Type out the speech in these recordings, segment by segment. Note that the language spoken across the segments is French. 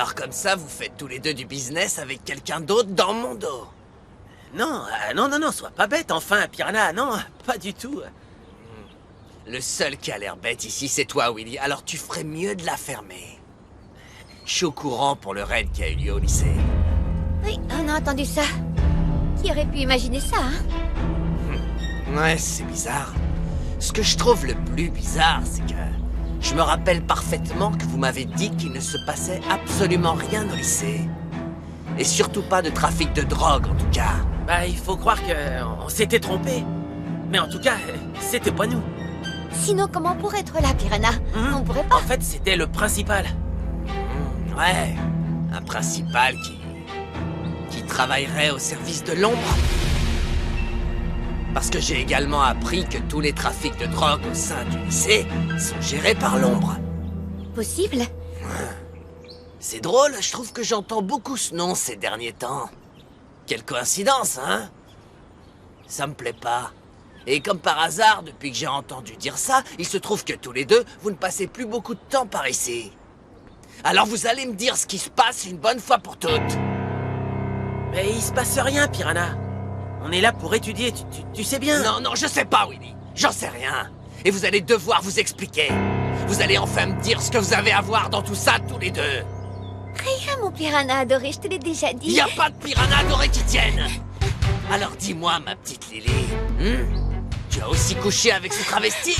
Alors comme ça, vous faites tous les deux du business avec quelqu'un d'autre dans mon dos. Non, non, sois pas bête, enfin, Piranha, non, pas du tout. Le seul qui a l'air bête ici, c'est toi, Willy. Alors tu ferais mieux de la fermer. Je suis au courant pour le raid qui a eu lieu au lycée. Oui, on a entendu ça. Qui aurait pu imaginer ça, hein? Ouais, c'est bizarre. Ce que je trouve le plus bizarre, c'est que je me rappelle parfaitement que vous m'avez dit qu'il ne se passait absolument rien au lycée. Et surtout pas de trafic de drogue, en tout cas. Bah, il faut croire qu'on s'était trompé. Mais en tout cas, c'était pas nous. Sinon, comment on pourrait être là, Piranha? On pourrait pas. En fait, c'était le principal. Ouais, un principal qui travaillerait au service de l'ombre. Parce que j'ai également appris que tous les trafics de drogue au sein du lycée sont gérés par l'ombre. Possible? C'est drôle, je trouve que j'entends beaucoup ce nom ces derniers temps. Quelle coïncidence, hein? Ça me plaît pas. Et comme par hasard, depuis que j'ai entendu dire ça, il se trouve que tous les deux, vous ne passez plus beaucoup de temps par ici. Alors vous allez me dire ce qui se passe une bonne fois pour toutes. Mais il se passe rien, Piranha. On est là pour étudier, tu sais bien. Non, je sais pas, Willy. J'en sais rien. Et vous allez devoir vous expliquer. Vous allez enfin me dire ce que vous avez à voir dans tout ça, tous les deux. Rien, mon Piranha adoré, je te l'ai déjà dit. Y a pas de piranha adoré qui tienne. Alors dis-moi, ma petite Lily, tu as aussi couché avec ce travesti?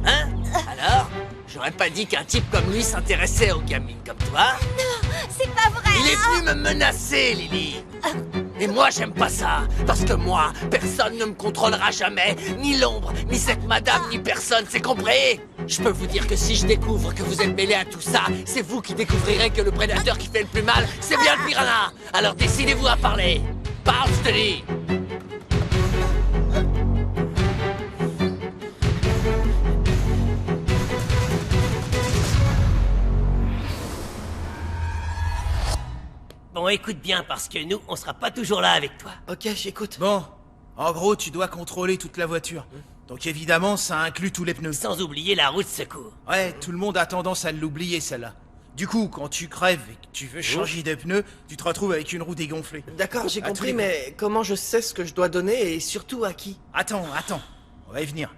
Hein? Alors? J'aurais pas dit qu'un type comme lui s'intéressait aux gamines comme toi. Non, c'est pas vrai. Il est venu me menacer, Lily. Et moi, j'aime pas ça. Parce que moi, personne ne me contrôlera jamais. Ni l'ombre, ni cette madame, ni personne, c'est compris? Je peux vous dire que si je découvre que vous êtes mêlé à tout ça, c'est vous qui découvrirez que le prédateur qui fait le plus mal, c'est bien le piranha. Alors décidez-vous à parler. Parle, je te dis. Bon, écoute bien, parce que nous, on sera pas toujours là avec toi. Ok, j'écoute. Bon, en gros, tu dois contrôler toute la voiture. Donc évidemment, ça inclut tous les pneus. Sans oublier la roue de secours. Ouais, tout le monde a tendance à l'oublier, celle-là. Du coup, quand tu crèves et que tu veux changer de pneus, tu te retrouves avec une roue dégonflée. D'accord, j'ai À tous compris, les mais comment je sais ce que je dois donner et surtout à qui? Attends, on va y venir.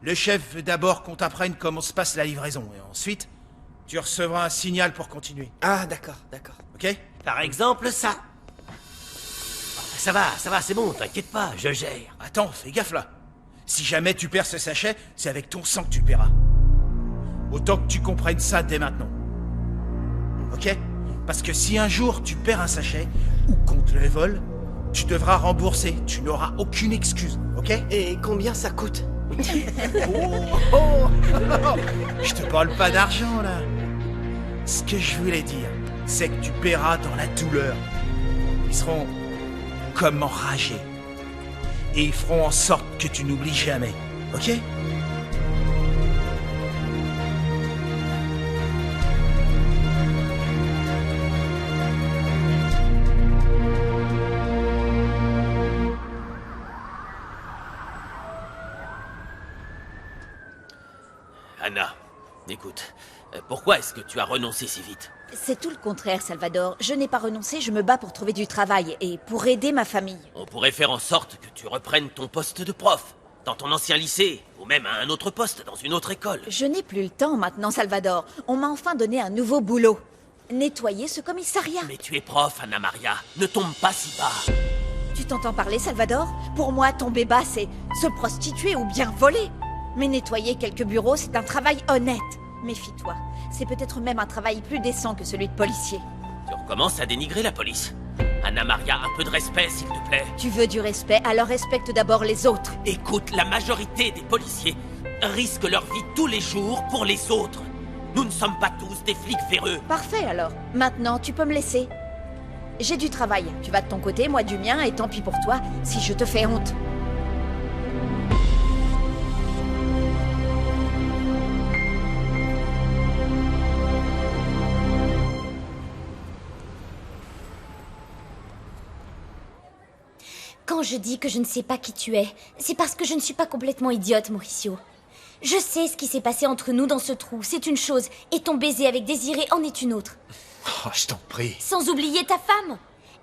Le chef veut d'abord qu'on t'apprenne comment se passe la livraison, et ensuite, tu recevras un signal pour continuer. Ah, d'accord. Ok? Par exemple, ça. Ça va, c'est bon, t'inquiète pas, je gère. Attends, fais gaffe là. Si jamais tu perds ce sachet, c'est avec ton sang que tu paieras. Autant que tu comprennes ça dès maintenant. Ok? Parce que si un jour tu perds un sachet, ou qu'on te le vole, tu devras rembourser. Tu n'auras aucune excuse, ok? Et combien ça coûte? Je te parle pas d'argent là. Ce que je voulais dire, c'est que tu paieras dans la douleur. Ils seront comme enragés. Et ils feront en sorte que tu n'oublies jamais, ok? Anna, écoute, pourquoi est-ce que tu as renoncé si vite? C'est tout le contraire, Salvador. Je n'ai pas renoncé, je me bats pour trouver du travail et pour aider ma famille. On pourrait faire en sorte que tu reprennes ton poste de prof, dans ton ancien lycée, ou même à un autre poste dans une autre école. Je n'ai plus le temps maintenant, Salvador. On m'a enfin donné un nouveau boulot. Nettoyer ce commissariat. Mais tu es prof, Anna Maria, ne tombe pas si bas. Tu t'entends parler, Salvador? Pour moi, tomber bas, c'est se prostituer ou bien voler. Mais nettoyer quelques bureaux, c'est un travail honnête. Méfie-toi. C'est peut-être même un travail plus décent que celui de policier. Tu recommences à dénigrer la police. Anna Maria, un peu de respect, s'il te plaît. Tu veux du respect, alors respecte d'abord les autres. Écoute, la majorité des policiers risquent leur vie tous les jours pour les autres. Nous ne sommes pas tous des flics véreux. Parfait alors. Maintenant, tu peux me laisser. J'ai du travail. Tu vas de ton côté, moi du mien, et tant pis pour toi si je te fais honte. Quand je dis que je ne sais pas qui tu es, c'est parce que je ne suis pas complètement idiote, Mauricio. Je sais ce qui s'est passé entre nous dans ce trou, c'est une chose, et ton baiser avec Désiré en est une autre. Oh, je t'en prie. Sans oublier ta femme.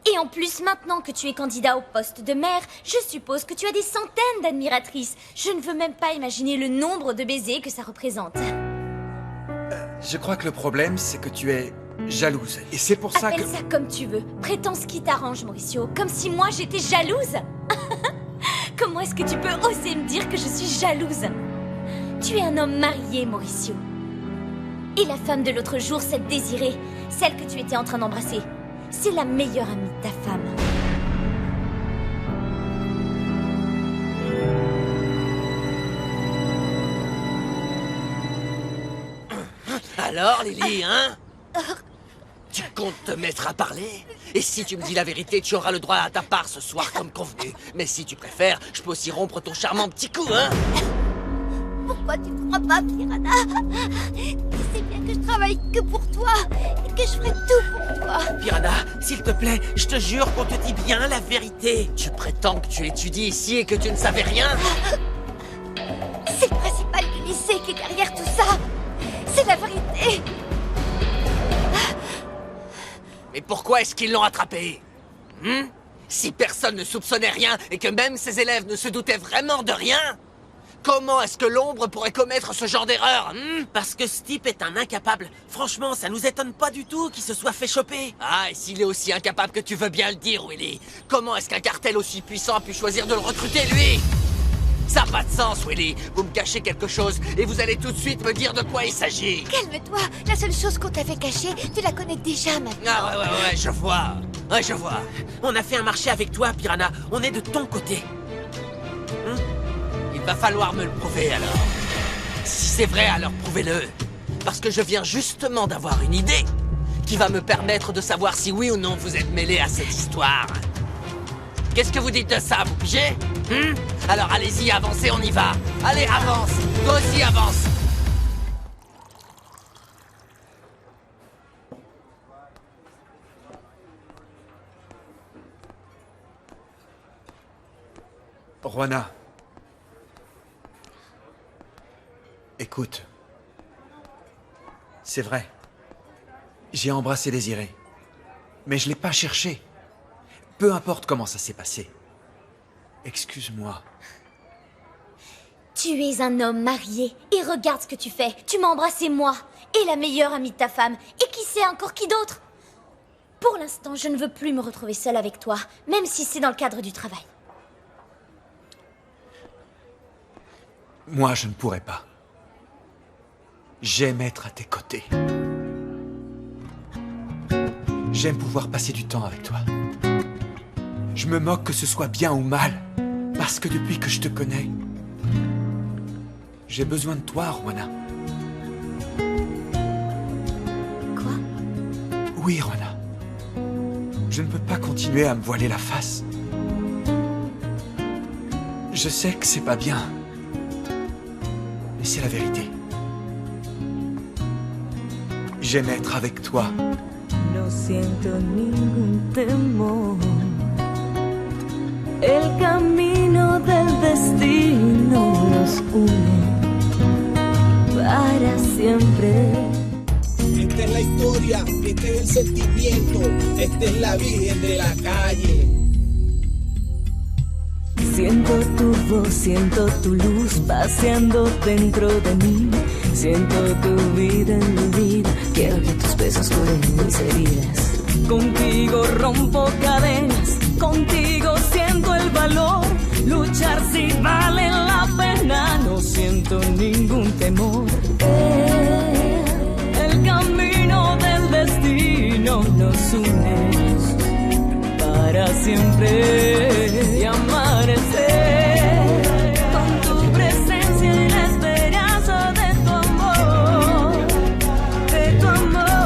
Et en plus, maintenant que tu es candidat au poste de maire, je suppose que tu as des centaines d'admiratrices. Je ne veux même pas imaginer le nombre de baisers que ça représente. Je crois que le problème, c'est que tu es jalouse. Et c'est pour ça que... Appelle ça comme tu veux. Prétends ce qui t'arrange, Mauricio. Comme si moi, j'étais jalouse. Comment est-ce que tu peux oser me dire que je suis jalouse? Tu es un homme marié, Mauricio. Et la femme de l'autre jour, cette Désirée, celle que tu étais en train d'embrasser, c'est la meilleure amie de ta femme. Alors, Lily, hein? Tu comptes te mettre à parler? Et si tu me dis la vérité, tu auras le droit à ta part ce soir comme convenu. Mais si tu préfères, je peux aussi rompre ton charmant petit cou, hein? Pourquoi tu ne crois pas, Piranha? Tu sais bien que je travaille que pour toi et que je ferai tout pour toi. Piranha, s'il te plaît, je te jure qu'on te dit bien la vérité. Tu prétends que tu étudies ici et que tu ne savais rien? C'est le principal du lycée qui est derrière tout ça. C'est la vérité. Mais pourquoi est-ce qu'ils l'ont attrapé? Si personne ne soupçonnait rien et que même ses élèves ne se doutaient vraiment de rien, comment est-ce que l'ombre pourrait commettre ce genre d'erreur? Parce que ce type est un incapable. Franchement, ça nous étonne pas du tout qu'il se soit fait choper. Ah, et s'il est aussi incapable que tu veux bien le dire, Willy, comment est-ce qu'un cartel aussi puissant a pu choisir de le recruter, lui? Ça n'a pas de sens, Willy. Vous me cachez quelque chose et vous allez tout de suite me dire de quoi il s'agit. Calme-toi. La seule chose qu'on t'avait cachée, tu la connais déjà maintenant. Ah ouais, je vois. Ouais, je vois. On a fait un marché avec toi, Piranha. On est de ton côté. Il va falloir me le prouver, alors. Si c'est vrai, alors prouvez-le. Parce que je viens justement d'avoir une idée qui va me permettre de savoir si oui ou non vous êtes mêlé à cette histoire. Qu'est-ce que vous dites de ça, vous pigez? Alors allez-y, avancez, on y va. Allez, avance. Toi aussi, avance. Juana. Écoute. C'est vrai. J'ai embrassé Désiré. Mais je l'ai pas cherché. Peu importe comment ça s'est passé. Excuse-moi. Tu es un homme marié, et regarde ce que tu fais. Tu m'as embrassé moi, et la meilleure amie de ta femme, et qui sait encore qui d'autre? Pour l'instant, je ne veux plus me retrouver seule avec toi, même si c'est dans le cadre du travail. Moi, je ne pourrais pas. J'aime être à tes côtés. J'aime pouvoir passer du temps avec toi. Je me moque que ce soit bien ou mal, parce que depuis que je te connais, j'ai besoin de toi, Juana. Quoi? Oui, Juana. Je ne peux pas continuer à me voiler la face. Je sais que c'est pas bien, mais c'est la vérité. J'aime être avec toi. No siento ningún temor. El camino del destino nos une para siempre. Esta es la historia, este es el sentimiento, esta es la Virgen de la calle. Siento tu voz, siento tu luz paseando dentro de mí. Siento tu vida en mi vida, quiero que tus besos curen mis heridas. Contigo rompo cadenas, contigo siento el valor. Luchar si vale la pena, no siento ningún temor. El camino del destino nos une para siempre y amanecer con tu presencia y la esperanza de tu amor, de tu amor.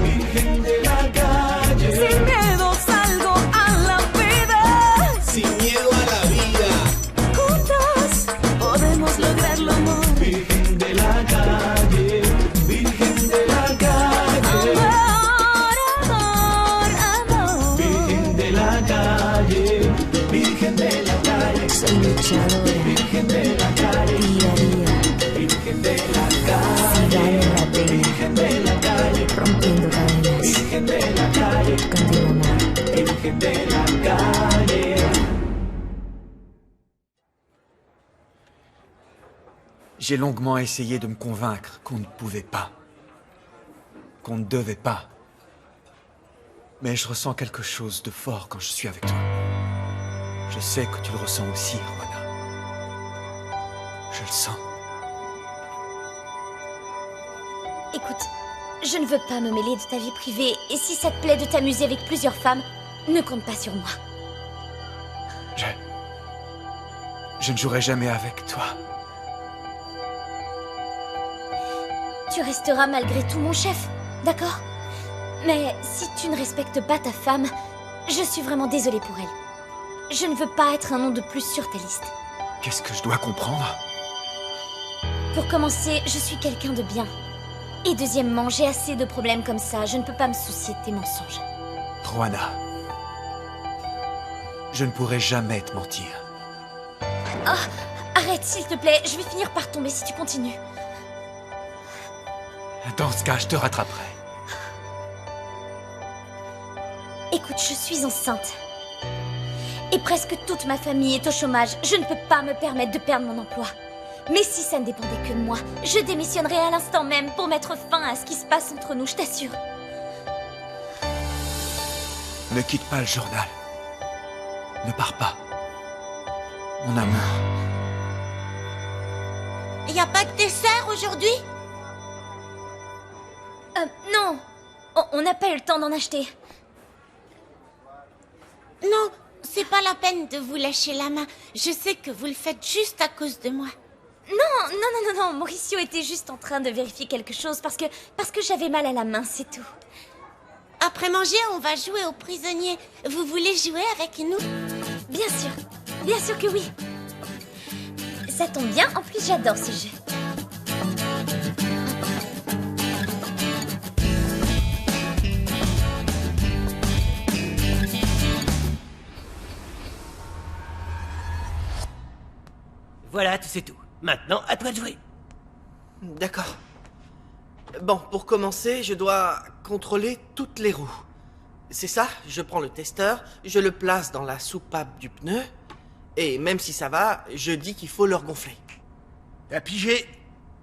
Virgen de la calle, Sin miedo salgo a la vida, sin miedo a la vida. juntos podemos lograrlo, amor. Virgen de la calle, Virgen de la calle, Amor, amor, amor. Virgen soy luchadora. Virgen de la calle. Día a día. Virgen de la calle. Si vale la pena. Virgen de la calle. Rompiendo cadenas. Virgen de la calle. Contigo, amor. Virgen de la calle. J'ai longuement essayé de me convaincre qu'on ne pouvait pas. Qu'on ne devait pas. Mais je ressens quelque chose de fort quand je suis avec toi. Je sais que tu le ressens aussi, Rwana. Je le sens. Écoute, je ne veux pas me mêler de ta vie privée, et si ça te plaît de t'amuser avec plusieurs femmes, ne compte pas sur moi. Je ne jouerai jamais avec toi. Tu resteras malgré tout mon chef, d'accord? Mais si tu ne respectes pas ta femme, je suis vraiment désolée pour elle. Je ne veux pas être un nom de plus sur ta liste. Qu'est-ce que je dois comprendre? Pour commencer, je suis quelqu'un de bien. Et deuxièmement, j'ai assez de problèmes comme ça, je ne peux pas me soucier de tes mensonges. Rwana, je ne pourrai jamais te mentir. Oh, arrête s'il te plaît, je vais finir par tomber si tu continues. Dans ce cas, je te rattraperai. Écoute, je suis enceinte. Et presque toute ma famille est au chômage. Je ne peux pas me permettre de perdre mon emploi. Mais si ça ne dépendait que de moi, je démissionnerais à l'instant même pour mettre fin à ce qui se passe entre nous, je t'assure. Ne quitte pas le journal. Ne pars pas. Mon amour. Y a pas de dessert aujourd'hui? Non. On n'a pas eu le temps d'en acheter. Non, c'est pas la peine de vous lâcher la main. Je sais que vous le faites juste à cause de moi. Non, Mauricio était juste en train de vérifier quelque chose parce que j'avais mal à la main, c'est tout. Après manger, on va jouer aux prisonniers. Vous voulez jouer avec nous? Bien sûr que oui. Ça tombe bien, en plus j'adore ce jeu. Voilà, tu sais tout. Maintenant, à toi de jouer. D'accord. Bon, pour commencer, je dois contrôler toutes les roues. C'est ça, je prends le testeur, je le place dans la soupape du pneu, et même si ça va, je dis qu'il faut le regonfler. T'as pigé.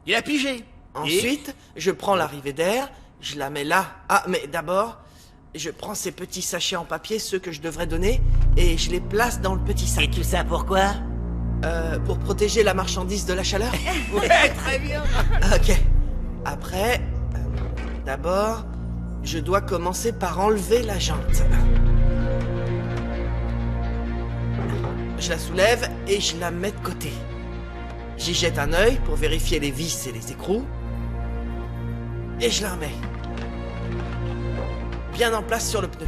Il a pigé. Ensuite, je prends l'arrivée d'air, je la mets là. Ah, mais d'abord, je prends ces petits sachets en papier, ceux que je devrais donner, et je les place dans le petit sac. Et tout ça pourquoi? Pour protéger la marchandise de la chaleur. Ouais, très bien. Ok. Après, d'abord, je dois commencer par enlever la jante. Je la soulève et je la mets de côté. J'y jette un œil pour vérifier les vis et les écrous. Et je la remets. Bien en place sur le pneu.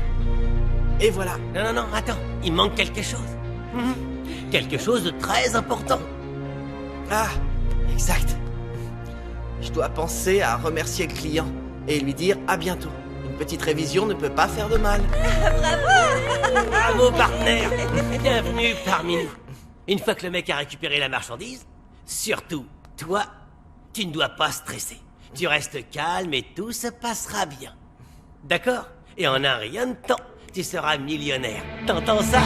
Et voilà. Non, attends. Il manque quelque chose. Quelque chose de très important. Ah, exact. Je dois penser à remercier le client et lui dire à bientôt. Une petite révision ne peut pas faire de mal. Bravo, partenaire. Bienvenue parmi nous. Une fois que le mec a récupéré la marchandise, surtout, toi, tu ne dois pas stresser. Tu restes calme et tout se passera bien. D'accord? Et en un rien de temps, tu seras millionnaire. T'entends ça?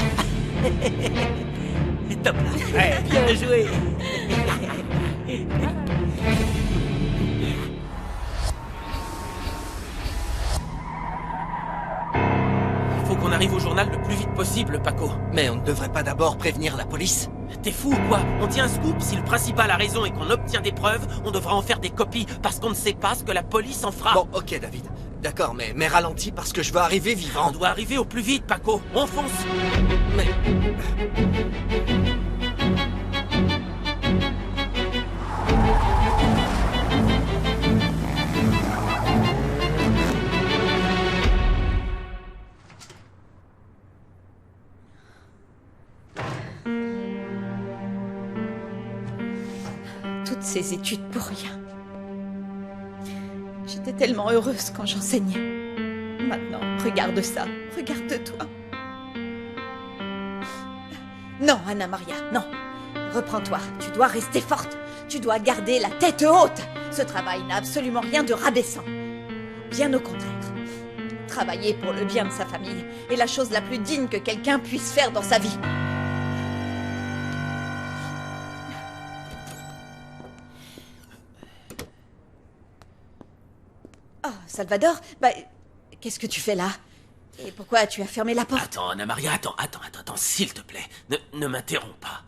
Top là. Ouais, bien joué. Faut qu'on arrive au journal le plus vite possible, Paco. Mais on ne devrait pas d'abord prévenir la police? T'es fou ou quoi? On tient un scoop, si le principal a raison et qu'on obtient des preuves, on devra en faire des copies parce qu'on ne sait pas ce que la police en fera. Bon, ok David. D'accord, mais ralentis parce que je veux arriver vivant. On doit arriver au plus vite, Paco. On fonce. Mais... Toutes ces études pour rien. J'étais tellement heureuse quand j'enseignais. Maintenant, regarde ça. Regarde-toi. Non, Anna Maria, non. Reprends-toi, tu dois rester forte. Tu dois garder la tête haute. Ce travail n'a absolument rien de rabaissant. Bien au contraire. Travailler pour le bien de sa famille est la chose la plus digne que quelqu'un puisse faire dans sa vie. Oh, Salvador, qu'est-ce que tu fais là? Et pourquoi tu as fermé la porte? Attends, Anna Maria, attends, s'il te plaît. Ne m'interromps pas.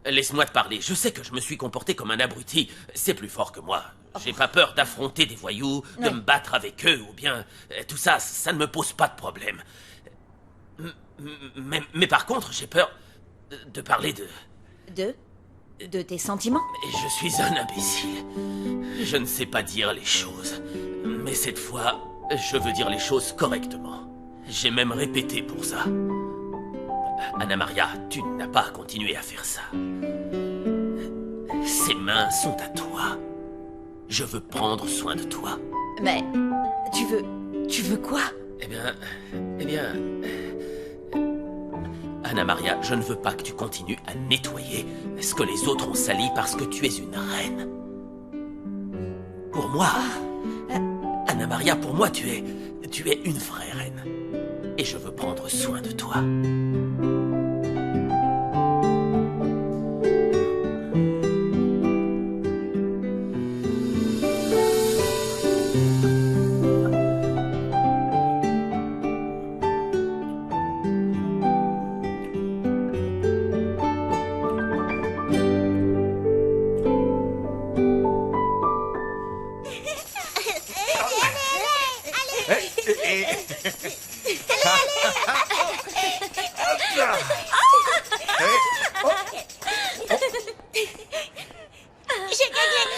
Laisse-moi te parler. Je sais que je me suis comporté comme un abruti. C'est plus fort que moi. J'ai pas peur d'affronter des voyous, de me battre avec eux, ou bien... Tout ça, ça ne me pose pas de problème. Mais par contre, j'ai peur de parler de... De tes sentiments? Mais je suis un imbécile. Je ne sais pas dire les choses. Mais cette fois, je veux dire les choses correctement. J'ai même répété pour ça. Anna Maria, tu n'as pas à continuer à faire ça. Ces mains sont à toi. Je veux prendre soin de toi. Mais... Tu veux quoi? Eh bien... Anna Maria, je ne veux pas que tu continues à nettoyer ce que les autres ont sali parce que tu es une reine. Pour moi... Anna Maria, pour moi, tu es une vraie reine. Et je veux prendre soin de toi.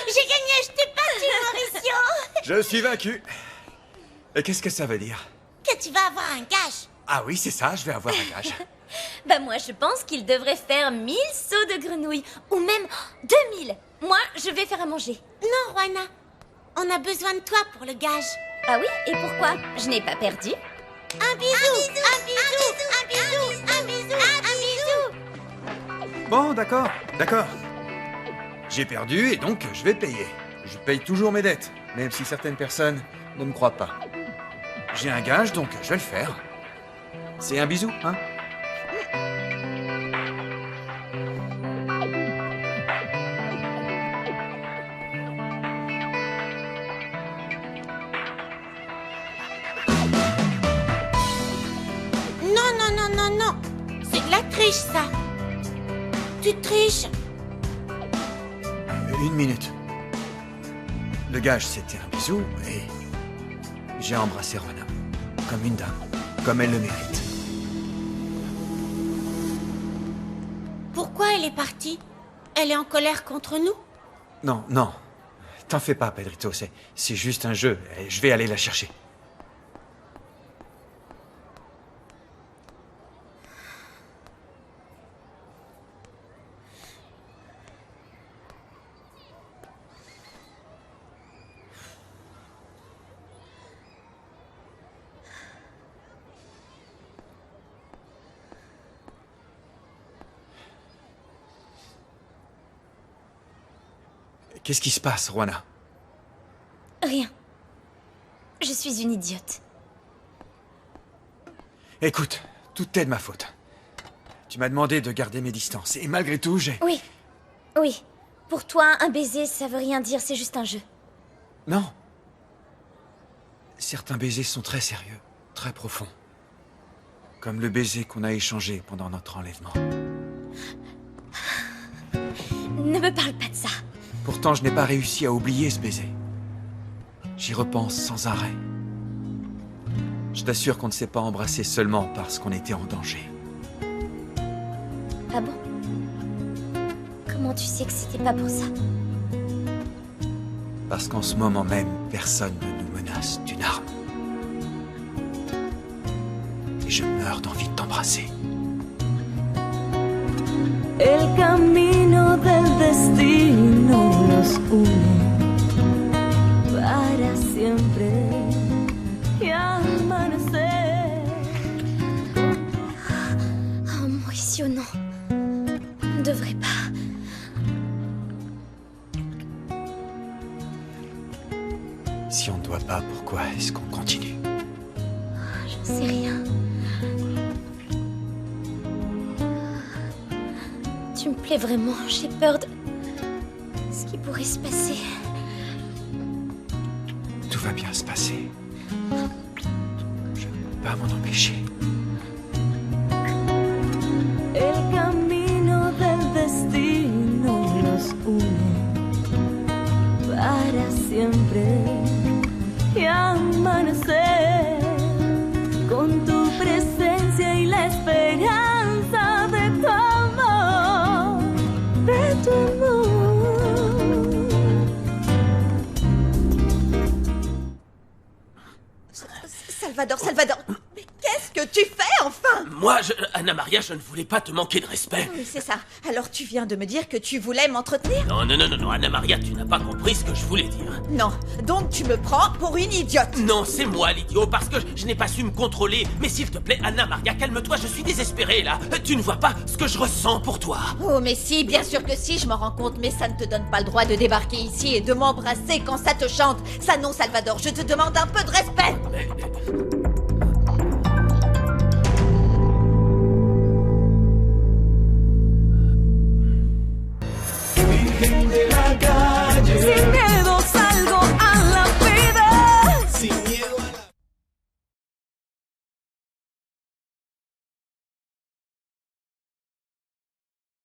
J'ai gagné, je t'ai battu, Mauricio. Je suis vaincu. Et qu'est-ce que ça veut dire? Que tu vas avoir un gage. Ah oui, c'est ça, je vais avoir un gage. Moi, je pense qu'il devrait faire 1000 sauts de grenouilles. Ou même 2000. Moi, je vais faire à manger. Non, Juana. On a besoin de toi pour le gage. Ah oui? Et pourquoi? Je n'ai pas perdu. Un bisou, un bisou, un bisou, un bisou, un bisou. Bon, d'accord. J'ai perdu et donc je vais payer. Je paye toujours mes dettes, même si certaines personnes ne me croient pas. J'ai un gage, donc je vais le faire. C'est un bisou, hein? Non. C'est de la triche, ça. Tu triches. Une minute. Le gage, c'était un bisou et... j'ai embrassé Rona. Comme une dame. Comme elle le mérite. Pourquoi elle est partie? Elle est en colère contre nous? Non. T'en fais pas, Pedrito. C'est juste un jeu et je vais aller la chercher. Qu'est-ce qui se passe, Juana? Rien. Je suis une idiote. Écoute, tout est de ma faute. Tu m'as demandé de garder mes distances, et malgré tout, j'ai... Oui. Pour toi, un baiser, ça veut rien dire, c'est juste un jeu. Non. Certains baisers sont très sérieux, très profonds. Comme le baiser qu'on a échangé pendant notre enlèvement. Ne me parle pas de ça. Pourtant, je n'ai pas réussi à oublier ce baiser. J'y repense sans arrêt. Je t'assure qu'on ne s'est pas embrassé seulement parce qu'on était en danger. Ah bon? Comment tu sais que c'était pas pour ça? Parce qu'en ce moment même, personne ne nous menace d'une arme. Et je meurs d'envie de t'embrasser. El camino del destino nos une para siempre y amanecer. Oh, Mauricio, non. si on ne doit pas, pourquoi est-ce qu'on continue? J'en sais rien. Tu me plais vraiment, j'ai peur de ce qui pourrait se passer. Tout va bien se passer. Je ne peux pas m'en empêcher. El camino del destino nos une para siempre y amanecer con tu presencia y la esperanza de tu amor, de tu amor. Salvador, mais qu'est-ce que tu fais enfin? Moi, Anna Maria, je ne voulais pas te manquer de respect. Oui, c'est ça. Alors tu viens de me dire que tu voulais m'entretenir? Non, Anna Maria, tu n'as pas compris ce que je voulais dire. Non, donc tu me prends pour une idiote. Non, c'est moi l'idiot, parce que je n'ai pas su me contrôler. Mais s'il te plaît, Anna Maria, calme-toi, je suis désespéré là. Tu ne vois pas ce que je ressens pour toi. Oh mais si, bien sûr que si, je m'en rends compte, mais ça ne te donne pas le droit de débarquer ici et de m'embrasser quand ça te chante. Ça non, Salvador, je te demande un peu de respect.